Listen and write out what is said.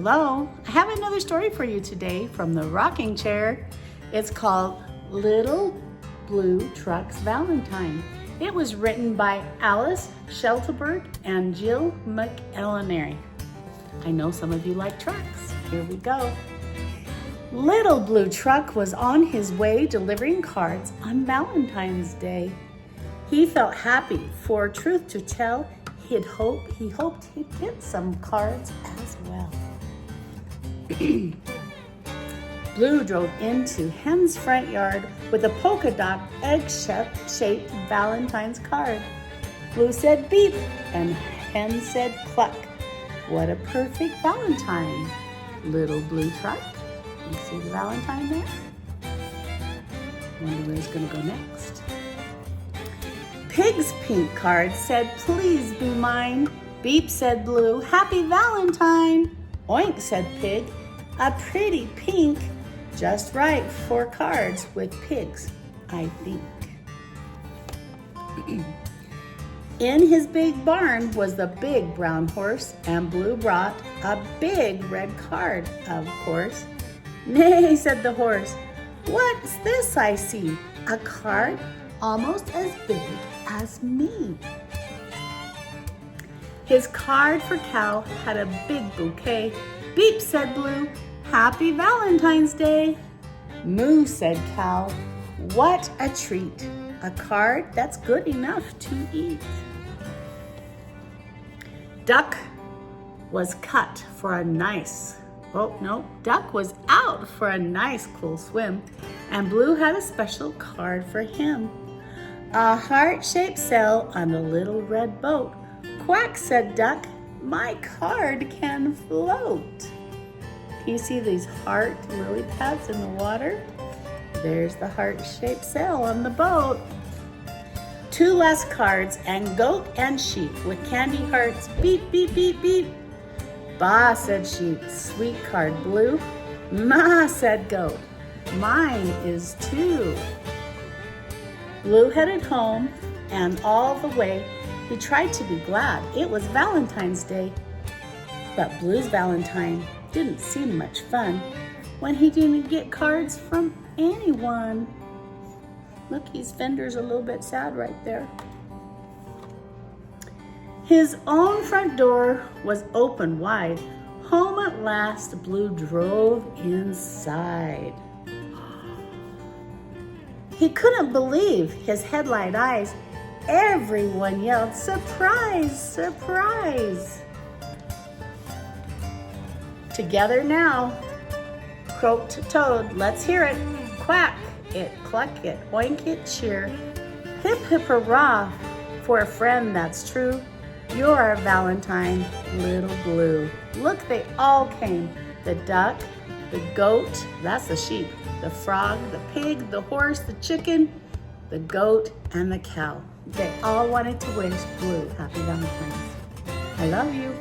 Hello, I have another story for you today from the rocking chair. It's called Little Blue Truck's Valentine. It was written by Alice Shelterberg and Jill McEllenary. I know some of you like trucks. Here we go. Little Blue Truck was on his way delivering cards on Valentine's Day. He felt happy, for truth to tell, he hoped he'd get some cards as well. Blue drove into Hen's front yard with a polka dot egg-shaped Valentine's card. Blue said beep and Hen said cluck. What a perfect Valentine, Little Blue Truck. You see the Valentine there? Wonder where it's gonna go next. Pig's pink card said, please be mine. Beep said Blue, happy Valentine. Oink said Pig, a pretty pink, just right for cards with pigs, I think. In his big barn was the big brown horse, and Blue brought a big red card, of course. Nay, said the horse, what's this I see? A card almost as big as me. His card for Cow had a big bouquet. Beep, said Blue, happy Valentine's Day. Moo, said Cow, what a treat. A card that's good enough to eat. Duck was cut for a nice, Duck was out for a nice cool swim, and Blue had a special card for him. A heart-shaped sail on a little red boat. Quack, said Duck, my card can float. You see these heart lily pads in the water? There's the heart-shaped sail on the boat. Two last cards, and goat and sheep with candy hearts. Beep, beep, beep, beep. Ba, said sheep, sweet card Blue. Ma, said goat, mine is too. Blue headed home, and all the way he tried to be glad it was Valentine's Day. But Blue's Valentine didn't seem much fun when he didn't get cards from anyone. Look, his fender's a little bit sad right there. His own front door was open wide. Home at last, Blue drove inside. He couldn't believe his headlight eyes. Everyone yelled, surprise, surprise. Together now, croaked Toad, let's hear it. Quack it, cluck it, oink it, cheer. Hip, hip, hurrah, for a friend that's true. You're our Valentine, Little Blue. Look, they all came. The duck, the goat, that's the sheep, the frog, the pig, the horse, the chicken, the goat, and the cow. They all wanted to wish Blue happy Valentine's. I love you.